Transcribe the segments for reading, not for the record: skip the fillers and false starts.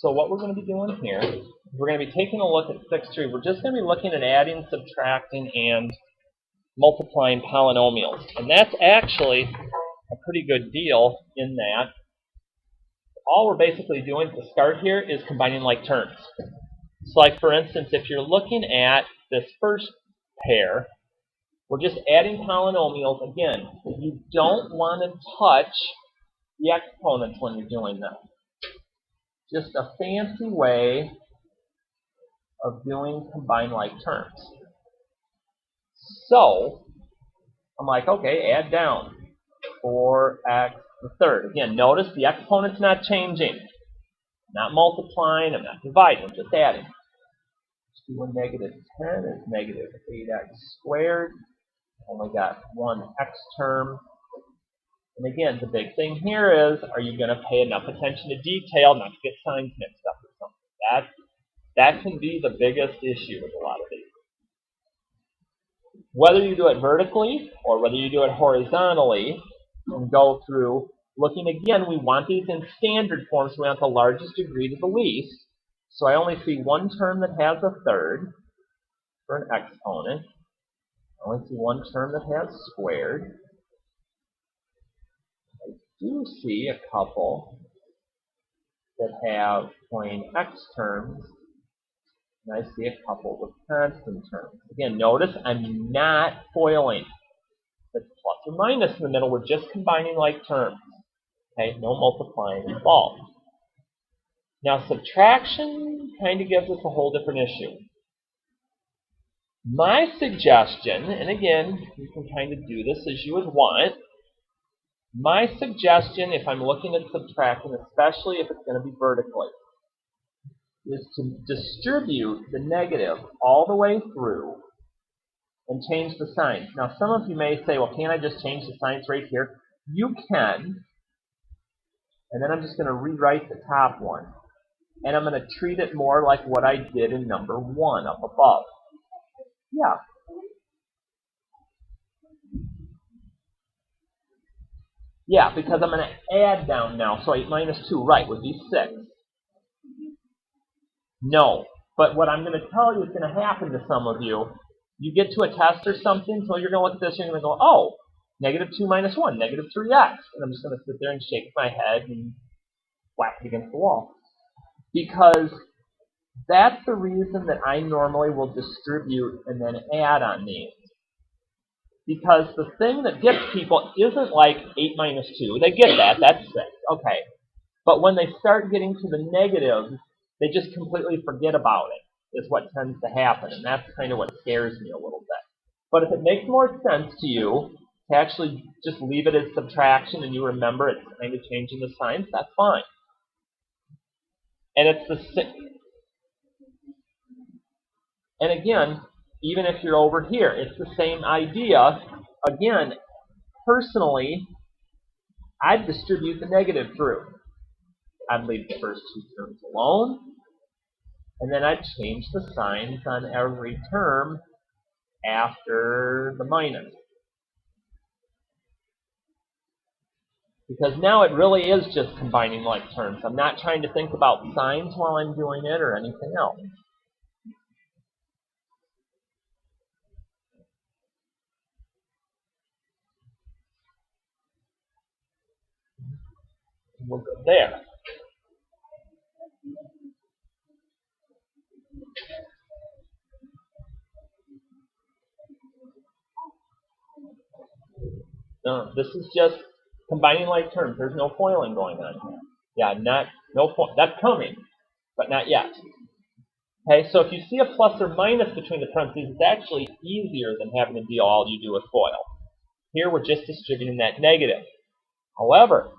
So what we're going to be doing here, we're going to be taking a look at 6-3. We're just going to be looking at adding, subtracting, and multiplying polynomials. And that's actually a pretty good deal in that all we're basically doing to start here is combining like terms. So like for instance, if you're looking at this first pair, we're just adding polynomials. Again, you don't want to touch the exponents when you're doing them. Just a fancy way of doing combined like terms. So I'm like, okay, add down 4x the third. Again, notice the exponent's not changing. I'm not multiplying, I'm not dividing, I'm just adding. 2 and negative 10 is negative 8x squared. Only got one x term. And again, the big thing here is, are you going to pay enough attention to detail not to get signs mixed up or something? That can be the biggest issue with a lot of these. Whether you do it vertically or whether you do it horizontally, and go through looking again, we want these in standard form, so we want the largest degree to the least. So I only see one term that has a third for an exponent. I only see one term that has squared. I do see a couple that have plain x terms, and I see a couple with constant terms. Again, notice I'm not foiling. It's plus or minus in the middle. We're just combining like terms. Okay, no multiplying involved. Now subtraction kind of gives us a whole different issue. My suggestion, and again, you can kind of do this as you would want. My suggestion, if I'm looking at subtracting, especially if it's going to be vertically, is to distribute the negative all the way through and change the signs. Now, some of you may say, well, can't I just change the signs right here? You can. And then I'm just going to rewrite the top one. And I'm going to treat it more like what I did in number 1 up above. Yeah. Yeah, because I'm going to add down now. So 8 minus 2, right, would be 6. No. But what I'm going to tell you is going to happen to some of you. You get to a test or something, so you're going to look at this and you're going to go, oh, negative 2 minus 1, negative 3x. And I'm just going to sit there and shake my head and whack it against the wall. Because that's the reason that I normally will distribute and then add on these. Because the thing that gets people isn't like 8 minus 2. They get that. That's 6. Okay. But when they start getting to the negatives, they just completely forget about it, is what tends to happen. And that's kind of what scares me a little bit. But if it makes more sense to you to actually just leave it as subtraction and you remember it's kind of changing the signs, that's fine. And it's the and again, even if you're over here, it's the same idea. Again, personally, I'd distribute the negative through. I'd leave the first 2 terms alone, and then I'd change the signs on every term after the minus. Because now it really is just combining like terms. I'm not trying to think about signs while I'm doing it or anything else. We'll go there. No, this is just combining like terms. There's no foiling going on here. Yeah, no point. That's coming, but not yet. Okay, so if you see a plus or minus between the parentheses, it's actually easier than having to deal all you do with FOIL. Here we're just distributing that negative. However,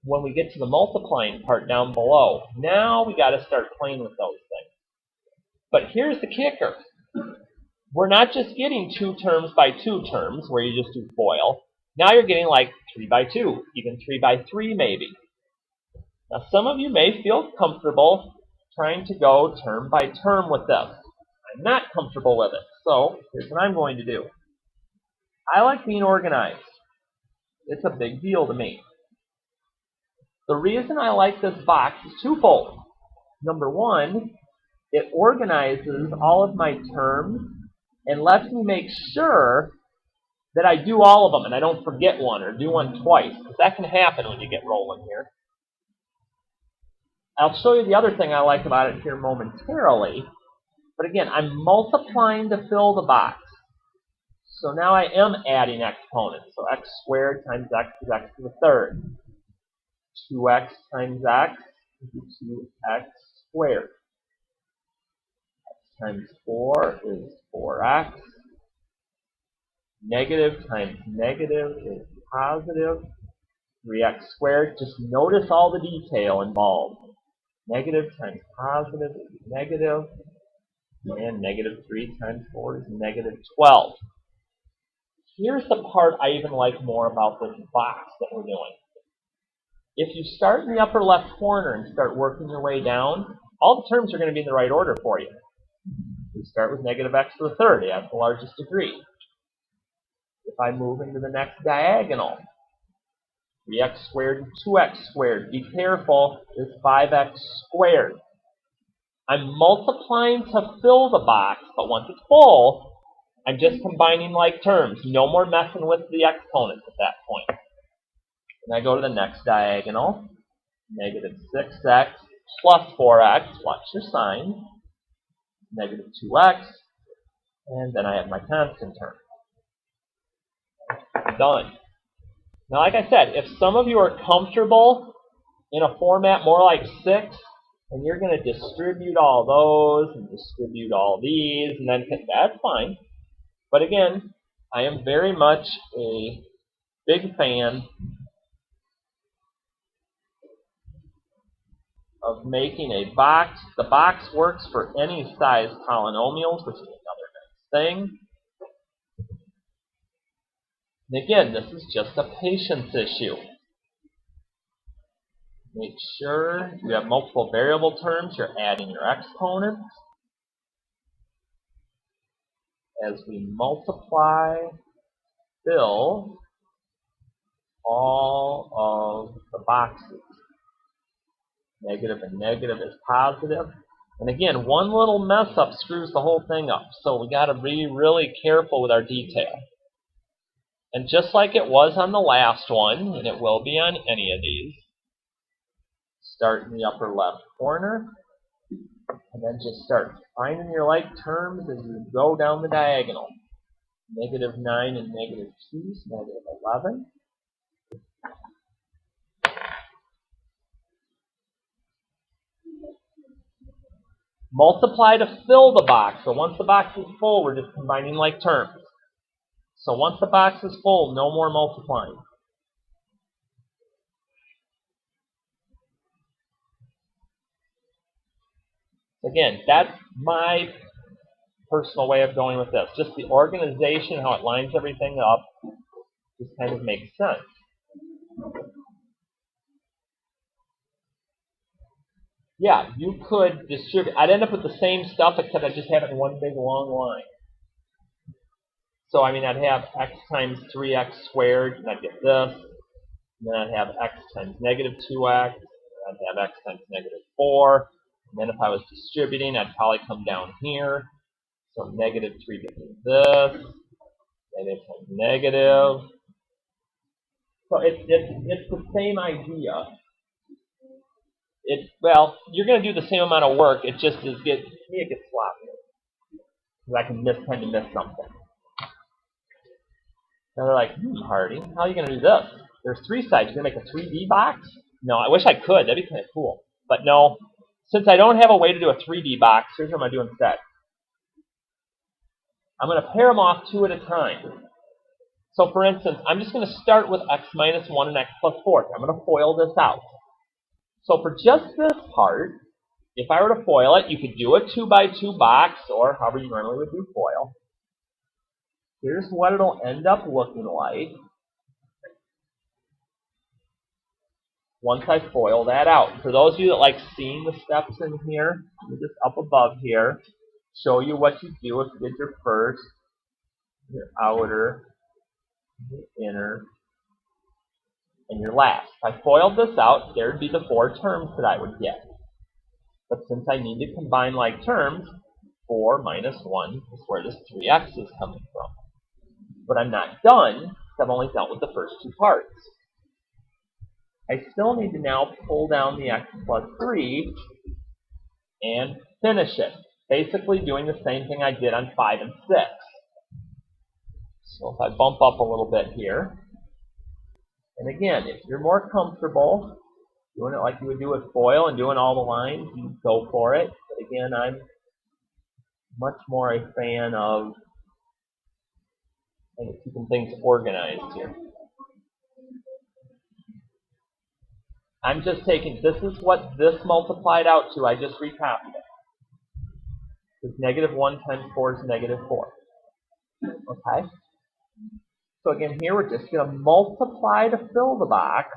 when we get to the multiplying part down below, now we got to start playing with those things. But here's the kicker. We're not just getting 2 terms by 2 terms, where you just do FOIL. Now you're getting like 3 by 2, even 3 by 3 maybe. Now some of you may feel comfortable trying to go term by term with this. I'm not comfortable with it, so here's what I'm going to do. I like being organized. It's a big deal to me. The reason I like this box is twofold. Number one, it organizes all of my terms and lets me make sure that I do all of them and I don't forget one or do one twice, because that can happen when you get rolling here. I'll show you the other thing I like about it here momentarily. But again, I'm multiplying to fill the box. So now I am adding exponents. So x squared times x is x to the third. 2x times x is 2x squared. X times 4 is 4x. Negative times negative is positive. 3x squared. Just notice all the detail involved. Negative times positive is negative. And negative 3 times 4 is negative 12. Here's the part I even like more about this box that we're doing. If you start in the upper left corner and start working your way down, all the terms are going to be in the right order for you. We start with negative x to the third. It has the largest degree. If I move into the next diagonal, 3x squared and 2x squared. Be careful, is 5x squared. I'm multiplying to fill the box, but once it's full, I'm just combining like terms. No more messing with the exponents at that point. And I go to the next diagonal. Negative 6x plus 4x. Watch your sign. Negative 2x. And then I have my constant term. Done. Now, like I said, if some of you are comfortable in a format more like 6, and you're going to distribute all those and distribute all these, and then that's fine. But again, I am very much a big fan of making a box. The box works for any size polynomials, which is another nice thing. And again, this is just a patience issue. Make sure you have multiple variable terms. You're adding your exponents. As we multiply, fill all of the boxes. Negative and negative is positive. And again, one little mess up screws the whole thing up. So we got to be really careful with our detail. And just like it was on the last one, and it will be on any of these, start in the upper left corner, and then just start finding your like terms as you go down the diagonal. Negative 9 and negative 2 is negative 11. Multiply to fill the box. So once the box is full, we're just combining like terms. So once the box is full, no more multiplying. Again, that's my personal way of going with this. Just the organization, how it lines everything up, just kind of makes sense. Yeah, you could distribute. I'd end up with the same stuff, except I'd just have it in one big long line. So, I mean, I'd have x times 3x squared, and I'd get this. And then I'd have x times negative 2x. I'd have x times negative 4. And then if I was distributing, I'd probably come down here. So negative 3 gives me this. Negative times negative. So it's the same idea. Well, you're going to do the same amount of work. It just is to me it gets sloppy. Because I can tend to miss something. Now they're like, Hardy, how are you going to do this? There's 3 sides. You're going to make a 3D box? No, I wish I could. That'd be kind of cool. But no, since I don't have a way to do a 3D box, here's what I'm going to do instead. I'm going to pair them off 2 at a time. So for instance, I'm just going to start with x minus 1 and x plus 4. I'm going to FOIL this out. So for just this part, if I were to FOIL it, you could do a 2x2 box, or however you normally would do FOIL. Here's what it'll end up looking like once I FOIL that out. For those of you that like seeing the steps in here, let me just up above here, show you what you do if you did your first, your outer, your inner, and your last. If I FOILed this out, there would be the 4 terms that I would get. But since I need to combine like terms, 4 minus 1 is where this 3x is coming from. But I'm not done, because I've only dealt with the first 2 parts. I still need to now pull down the x plus 3 and finish it. Basically doing the same thing I did on 5 and 6. So if I bump up a little bit here, and again, if you're more comfortable doing it like you would do with FOIL and doing all the lines, you go for it. But again, I'm much more a fan of keeping things organized here. I'm just taking, this is what this multiplied out to. I just recopied it. Because negative 1 times 4 is negative 4. Okay? So again, here we're just going to multiply to fill the box.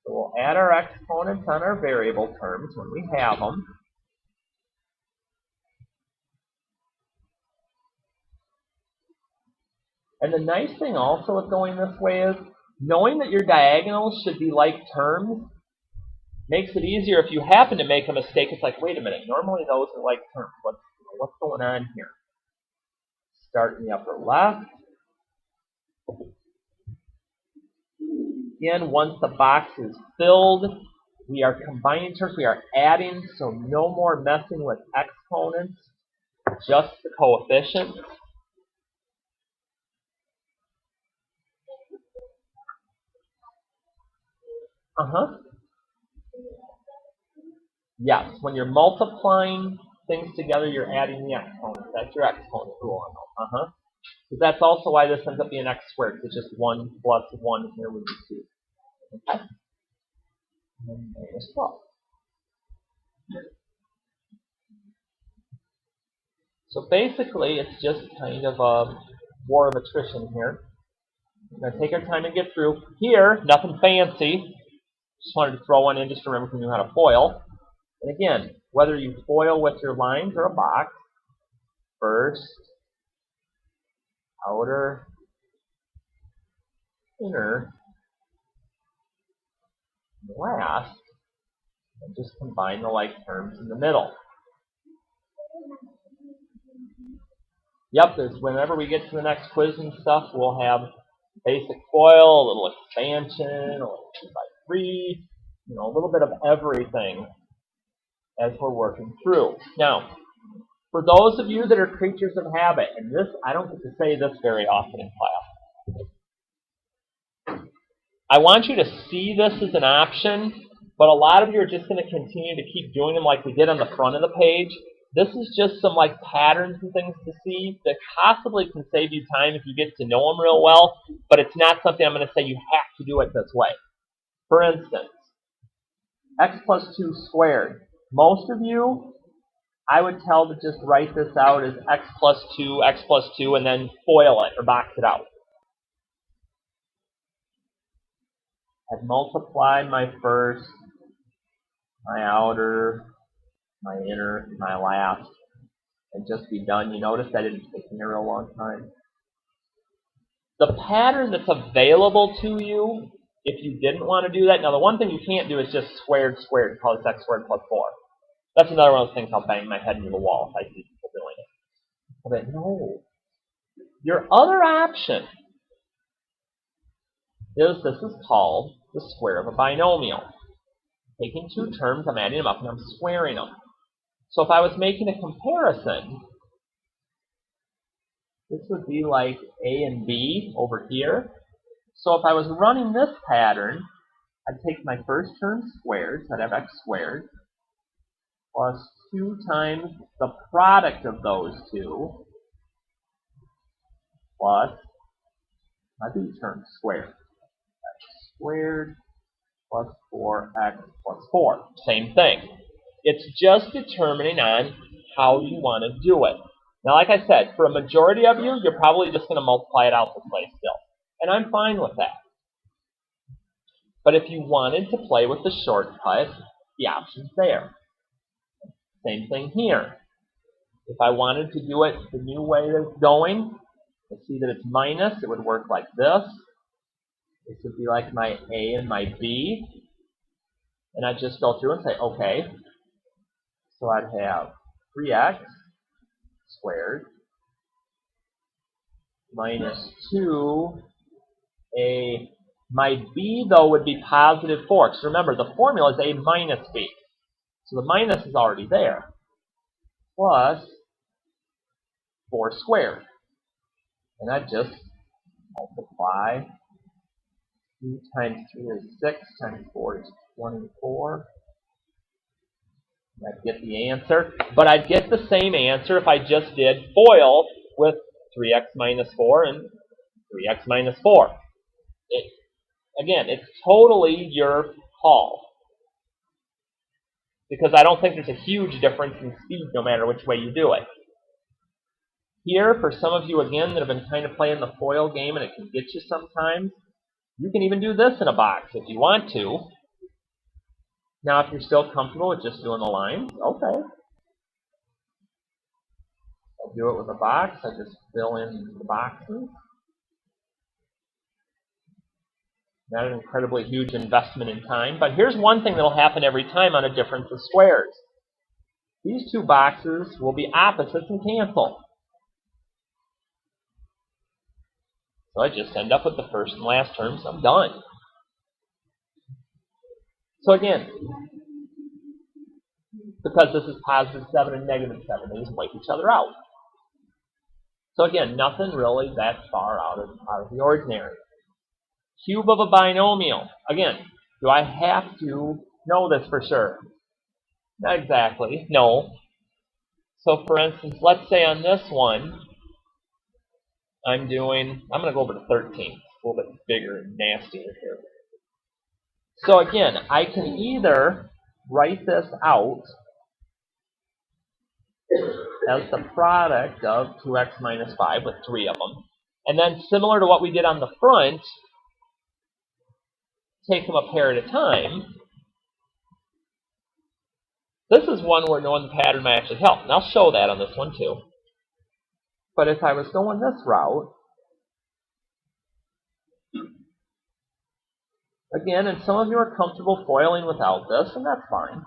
So we'll add our exponents on our variable terms when we have them. And the nice thing also with going this way is, knowing that your diagonals should be like terms makes it easier if you happen to make a mistake. It's like, wait a minute, normally those are like terms. What's going on here? Start in the upper left. Again, once the box is filled, we are combining terms. We are adding, so no more messing with exponents, just the coefficients. Yes, when you're multiplying things together, you're adding the exponents. That's your exponent rule. Because that's also why this ends up being x squared. It's just 1 plus 1 here would be 2. Okay? And minus 12. So basically, it's just kind of a war of attrition here. We're going to take our time and get through. Here, nothing fancy. Just wanted to throw one in just to remember if you knew how to FOIL. And again, whether you FOIL with your lines or a box, first, outer, inner, and last, and just combine the like terms in the middle. Yep, there's whenever we get to the next quiz and stuff, we'll have basic FOIL, a little expansion, a little 2 by 3, a little bit of everything as we're working through. Now, for those of you that are creatures of habit, and this, I don't get to say this very often in class. I want you to see this as an option, but a lot of you are just going to continue to keep doing them like we did on the front of the page. This is just some like patterns and things to see that possibly can save you time if you get to know them real well, but it's not something I'm going to say you have to do it this way. For instance, x plus 2 squared. Most of you, I would tell to just write this out as x plus 2, and then FOIL it or box it out. I'd multiply my first, my outer, my inner, my last, and just be done. You notice that didn't take me a real long time. The pattern that's available to you, if you didn't want to do that, now the one thing you can't do is just squared, call this x squared plus 4. That's another one of those things I'll bang my head into the wall if I see people doing it. But no. Your other option is this is called the square of a binomial. Taking 2 terms, I'm adding them up, and I'm squaring them. So if I was making a comparison, this would be like A and B over here. So if I was running this pattern, I'd take my first term squared, so I'd have x squared, plus 2 times the product of those 2, plus my b term squared. X squared plus 4x plus 4. Same thing. It's just determining on how you want to do it. Now, like I said, for a majority of you, you're probably just going to multiply it out this way still. And I'm fine with that. But if you wanted to play with the shortcut, the option's there. Same thing here. If I wanted to do it the new way that it's going, let's see that it's minus, it would work like this. This would be like my A and my B. And I'd just go through and say, okay, so I'd have 3x squared minus 2a. My b, though, would be positive 4. Because remember, the formula is a minus b. So the minus is already there. Plus 4 squared. And I just multiply. 2 times 3 is 6, times 4 is 24. I'd get the answer. But I'd get the same answer if I just did FOIL with 3x minus 4 and 3x minus 4. Again, it's totally your call. Because I don't think there's a huge difference in speed no matter which way you do it. Here, for some of you, again, that have been kind of playing the FOIL game and it can get you sometimes, you can even do this in a box if you want to. Now, if you're still comfortable with just doing the lines, okay. I'll do it with a box. I just fill in the boxes. Not an incredibly huge investment in time. But here's one thing that will happen every time on a difference of squares. These two boxes will be opposites and cancel. So I just end up with the first and last terms. I'm done. So again, because this is positive 7 and negative 7, they just wipe each other out. So again, nothing really that far out of the ordinary. Cube of a binomial. Again, do I have to know this for sure? Not exactly. No. So for instance, let's say on this one, I'm going to go over to 13. It's a little bit bigger and nastier here. So again, I can either write this out as the product of 2x minus 5 with 3 of them. And then similar to what we did on the front, take them a pair at a time. This is one where knowing the pattern might actually help. And I'll show that on this one too. But if I was going this route, again, and some of you are comfortable foiling without this, and that's fine.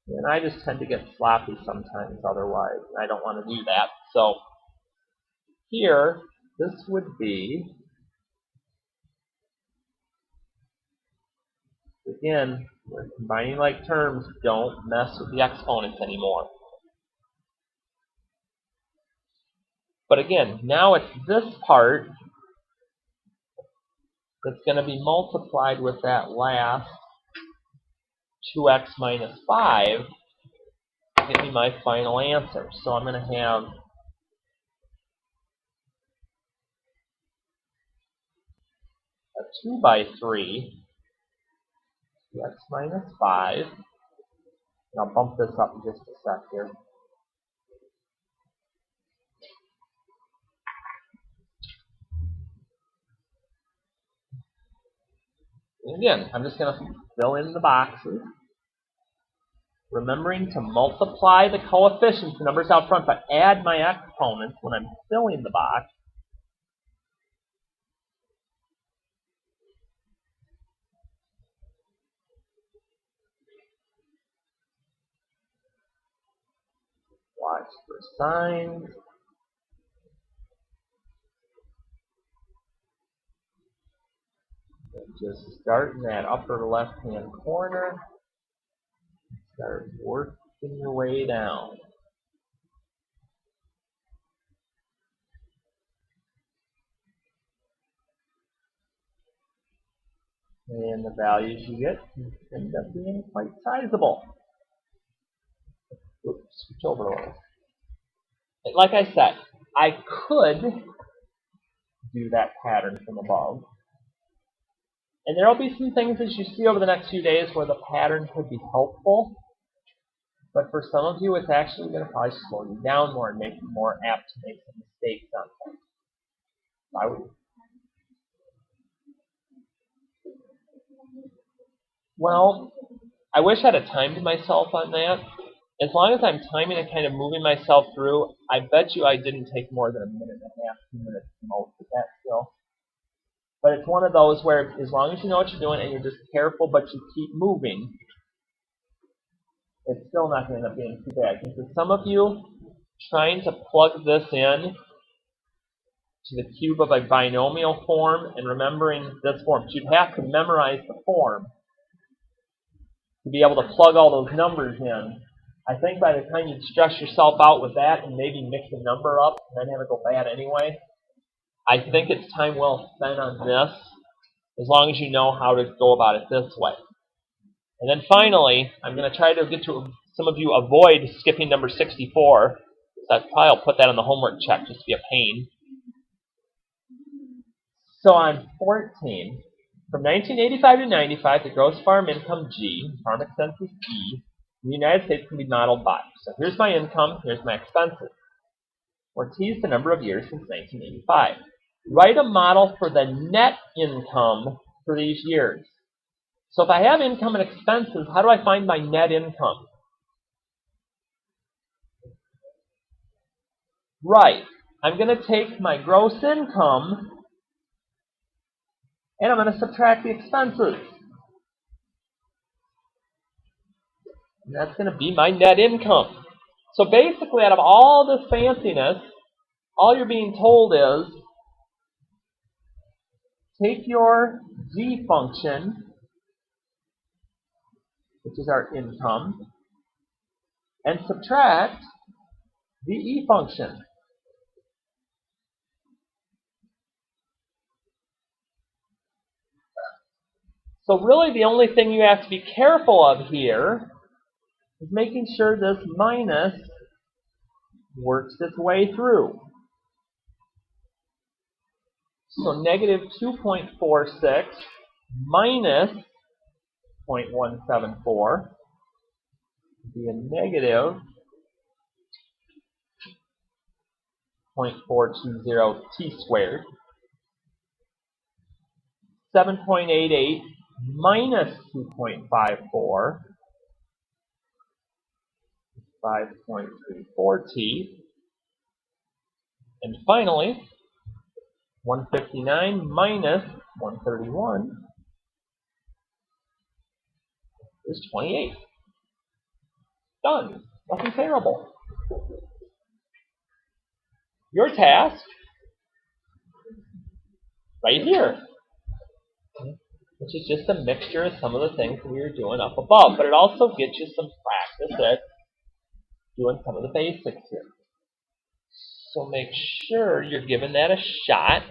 And I just tend to get sloppy sometimes otherwise, and I don't want to do that. So here, this would be, again, we're combining like terms, don't mess with the exponents anymore. But again, now it's this part that's going to be multiplied with that last 2x minus 5 to give me my final answer. So I'm going to have a 2 by 3, 2x minus 5. And I'll bump this up in just a sec here. And again, I'm just going to fill in the boxes, remembering to multiply the coefficients, the numbers out front, but add my exponents when I'm filling the box. Watch for signs. And just start in that upper left-hand corner. Start working your way down. And the values you get end up being quite sizable. Oops, switch over a little. Like I said, I could do that pattern from above. And there will be some things as you see over the next few days where the pattern could be helpful. But for some of you, it's actually going to probably slow you down more and make you more apt to make some mistakes on things. I would. Well, I wish I had timed myself on that. as long as I'm timing and kind of moving myself through, I bet you I didn't take more than a minute and a half, 2 minutes at most with that still. But it's one of those where as long as you know what you're doing and you're just careful but you keep moving, it's still not going to end up being too bad. Because for some of you, trying to plug this in to the cube of a binomial form and remembering this form, you'd have to memorize the form to be able to plug all those numbers in. I think by the time you'd stress yourself out with that and maybe mix a number up and then have it go bad anyway, I think it's time well spent on this, as long as you know how to go about it this way. And then finally, I'm going to try to get to some of you avoid skipping number 64. So I'll put that on the homework check just to be a pain. So on 14, from 1985 to 95, the gross farm income G, farm expenses E, in the United States can be modeled by. So here's my income, here's my expenses. Where T is the number of years since 1985. Write a model for the net income for these years. So if I have income and expenses, how do I find my net income? Right. I'm going to take my gross income and I'm going to subtract the expenses. And that's going to be my net income. So basically, out of all this fanciness, all you're being told is, take your G function, which is our income, and subtract the E function. So really the only thing you have to be careful of here is making sure this minus works its way through. So negative 2.46 minus 0.174 would be a negative 0.420 t squared. 7.88 minus 2.54 is 5.34t. And finally, 159 minus 131 is 28. Done. Nothing terrible. Your task, right here, which is just a mixture of some of the things we were doing up above. But it also gets you some practice at doing some of the basics here. So make sure you're giving that a shot.